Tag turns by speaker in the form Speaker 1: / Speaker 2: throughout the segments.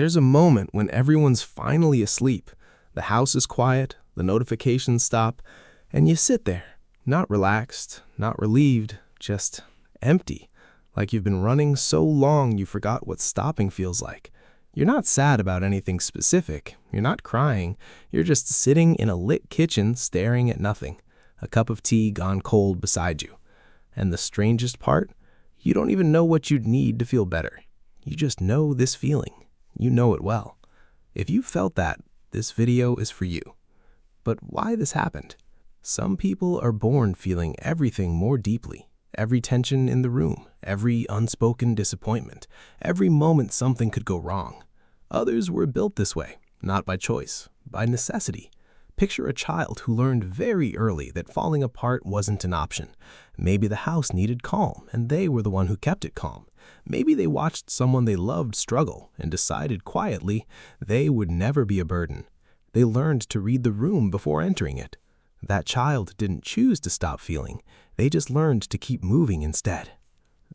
Speaker 1: There's a moment when everyone's finally asleep. The house is quiet, the notifications stop, and you sit there, not relaxed, not relieved, just empty, like you've been running so long you forgot what stopping feels like. You're not sad about anything specific, you're not crying, you're just sitting in a lit kitchen staring at nothing, a cup of tea gone cold beside you. And the strangest part? You don't even know what you'd need to feel better. You just know this feeling. You know it well. If you felt that, this video is for you. But why this happened? Some people are born feeling everything more deeply. Every tension in the room, every unspoken disappointment, every moment something could go wrong. Others were built this way, not by choice, by necessity. Picture a child who learned very early that falling apart wasn't an option. Maybe the house needed calm, and they were the one who kept it calm. Maybe they watched someone they loved struggle and decided quietly they would never be a burden. They learned to read the room before entering it. That child didn't choose to stop feeling. They just learned to keep moving instead.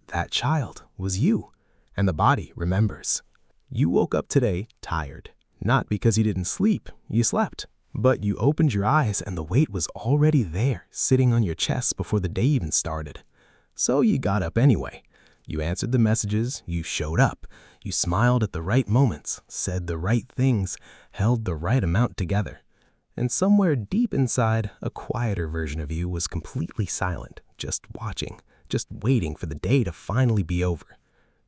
Speaker 1: That child was you, and the body remembers. You woke up today tired, not because you didn't sleep, you slept. But you opened your eyes and the weight was already there, sitting on your chest before the day even started. So you got up anyway. You answered the messages, you showed up. You smiled at the right moments, said the right things, held the right amount together. And somewhere deep inside, a quieter version of you was completely silent, just watching, just waiting for the day to finally be over.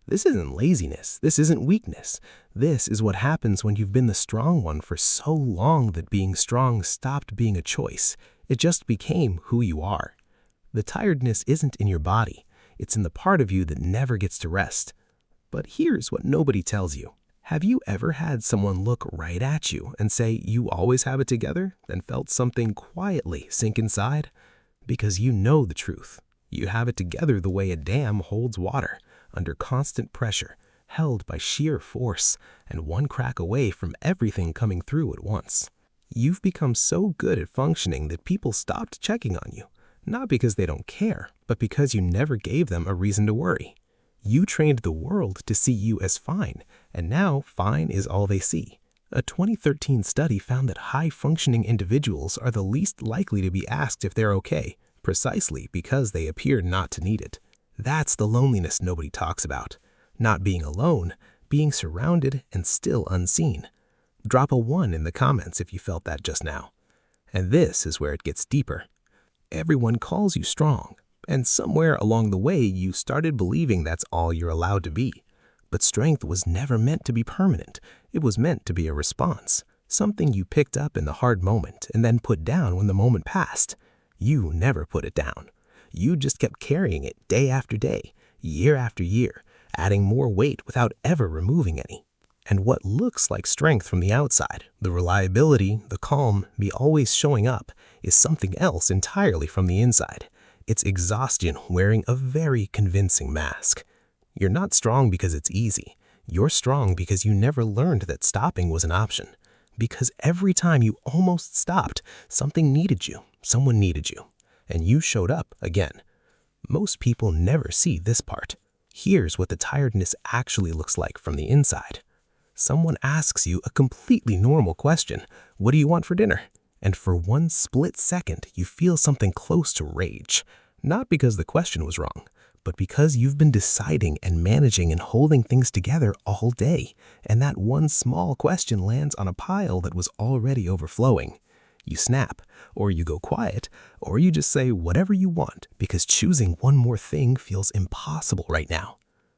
Speaker 1: This isn't laziness. This isn't weakness. This is what happens when you've been the strong one for so long that being strong stopped being a choice. It just became who you are. The tiredness isn't in your body. It's in the part of you that never gets to rest. But here's what nobody tells you. Have you ever had someone look right at you and say you always have it together, then felt something quietly sink inside? Because you know the truth. You have it together the way a dam holds water, under constant pressure, held by sheer force, and one crack away from everything coming through at once. You've become so good at functioning that people stopped checking on you, not because they don't care, but because you never gave them a reason to worry. You trained the world to see you as fine, and now fine is all they see. A 2013 study found that high-functioning individuals are the least likely to be asked if they're okay, precisely because they appear not to need it. That's the loneliness nobody talks about. Not being alone, being surrounded and still unseen. Drop a 1 in the comments if you felt that just now. And this is where it gets deeper. Everyone calls you strong, and somewhere along the way you started believing that's all you're allowed to be. But strength was never meant to be permanent. It was meant to be a response, something you picked up in the hard moment and then put down when the moment passed. You never put it down. You just kept carrying it day after day, year after year, adding more weight without ever removing any. And what looks like strength from the outside, the reliability, the calm, the always showing up, is something else entirely from the inside. It's exhaustion wearing a very convincing mask. You're not strong because it's easy. You're strong because you never learned that stopping was an option. Because every time you almost stopped, something needed you, someone needed you. And you showed up again. Most people never see this part. Here's what the tiredness actually looks like from the inside. Someone asks you a completely normal question. What do you want for dinner? And for one split second, you feel something close to rage. Not because the question was wrong, but because you've been deciding and managing and holding things together all day. And that one small question lands on a pile that was already overflowing. You snap, or you go quiet, or you just say whatever you want because choosing one more thing feels impossible right now.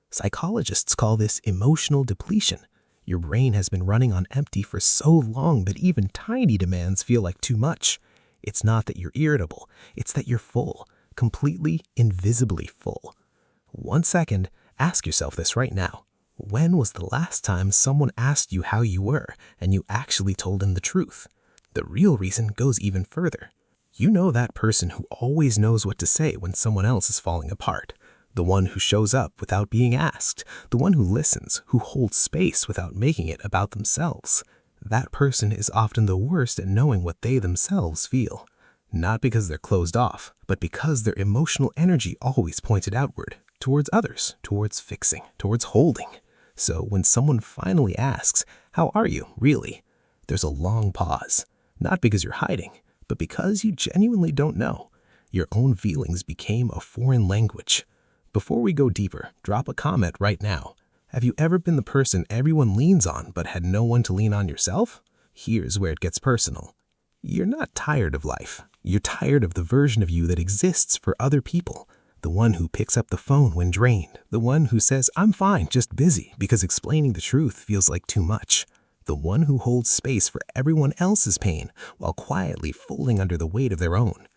Speaker 1: Psychologists call this emotional depletion. Your brain has been running on empty for so long that even tiny demands feel like too much. It's not that you're irritable, it's that you're full, completely, invisibly full. 1 second, ask yourself this right now. When was the last time someone asked you how you were and you actually told them the truth? The real reason goes even further. You know that person who always knows what to say when someone else is falling apart. The one who shows up without being asked. The one who listens, who holds space without making it about themselves. That person is often the worst at knowing what they themselves feel. Not because they're closed off, but because their emotional energy always pointed outward, towards others, towards fixing, towards holding. So when someone finally asks, "How are you, really?" there's a long pause. Not because you're hiding, but because you genuinely don't know. Your own feelings became a foreign language. Before we go deeper, drop a comment right now. Have you ever been the person everyone leans on but had no one to lean on yourself? Here's where it gets personal. You're not tired of life. You're tired of the version of you that exists for other people. The one who picks up the phone when drained. The one who says, "I'm fine, just busy," because explaining the truth feels like too much. The one who holds space for everyone else's pain while quietly folding under the weight of their own.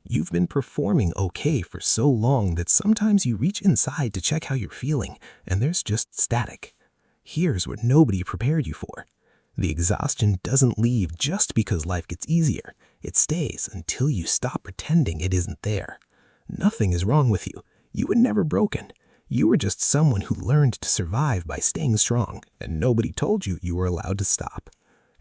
Speaker 1: You've been performing okay for so long that sometimes you reach inside to check how you're feeling, and there's just static. Here's what nobody prepared you for. The exhaustion doesn't leave just because life gets easier. It stays until you stop pretending it isn't there. Nothing is wrong with you. You were never broken. You were just someone who learned to survive by staying strong, and nobody told you you were allowed to stop.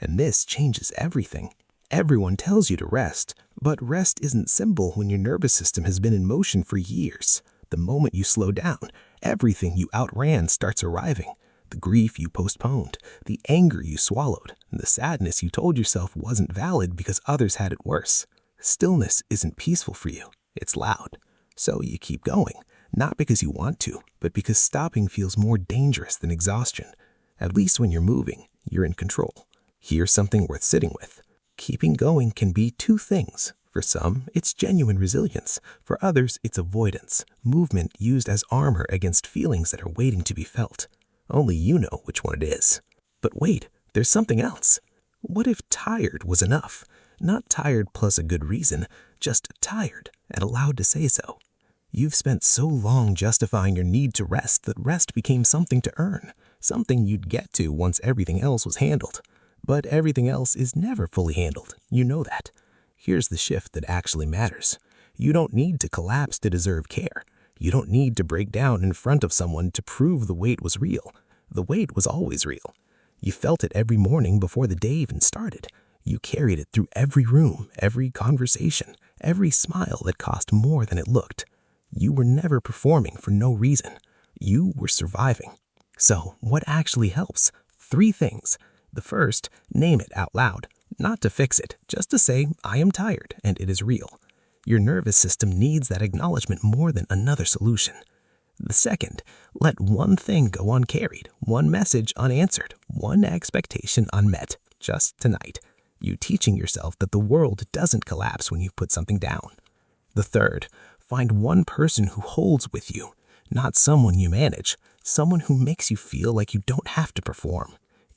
Speaker 1: And this changes everything. Everyone tells you to rest, but rest isn't simple when your nervous system has been in motion for years. The moment you slow down, everything you outran starts arriving. The grief you postponed, the anger you swallowed, and the sadness you told yourself wasn't valid because others had it worse. Stillness isn't peaceful for you. It's loud. So you keep going, not because you want to, but because stopping feels more dangerous than exhaustion. At least when you're moving, you're in control. Here's something worth sitting with. Keeping going can be two things. For some, it's genuine resilience. For others, it's avoidance, movement used as armor against feelings that are waiting to be felt. Only you know which one it is. But wait, there's something else. What if tired was enough? Not tired plus a good reason, just tired and allowed to say so. You've spent so long justifying your need to rest that rest became something to earn, something you'd get to once everything else was handled. But everything else is never fully handled. You know that. Here's the shift that actually matters. You don't need to collapse to deserve care. You don't need to break down in front of someone to prove the weight was real. The weight was always real. You felt it every morning before the day even started. You carried it through every room, every conversation, every smile that cost more than it looked. You were never performing for no reason. You were surviving. So what actually helps? 3 things. The first, name it out loud. Not to fix it, just to say, "I am tired," and it is real. Your nervous system needs that acknowledgement more than another solution. The second, let one thing go uncarried, one message unanswered, one expectation unmet, just tonight. You teaching yourself that the world doesn't collapse when you put something down. The third, find one person who holds with you, not someone you manage, someone who makes you feel like you don't have to perform.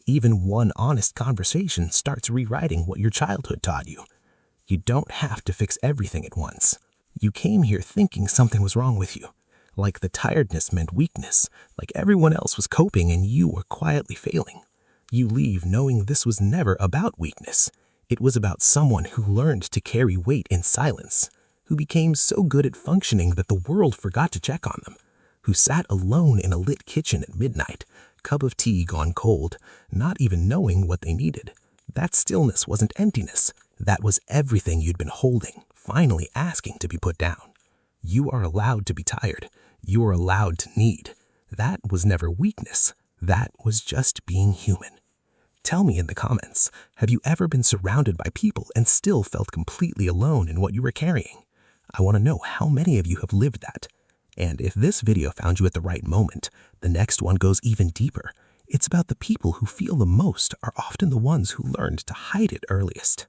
Speaker 1: Even one honest conversation starts rewriting what your childhood taught you. You don't have to fix everything at once. You came here thinking something was wrong with you, like the tiredness meant weakness, like everyone else was coping and you were quietly failing. You leave knowing this was never about weakness. It was about someone who learned to carry weight in silence, who became so good at functioning that the world forgot to check on them, who sat alone in a lit kitchen at midnight, cup of tea gone cold, not even knowing what they needed. That stillness wasn't emptiness. That was everything you'd been holding, finally asking to be put down. You are allowed to be tired. You are allowed to need. That was never weakness. That was just being human. Tell me in the comments, have you ever been surrounded by people and still felt completely alone in what you were carrying? I want to know how many of you have lived that. And if this video found you at the right moment, the next one goes even deeper. It's about the people who feel the most are often the ones who learned to hide it earliest.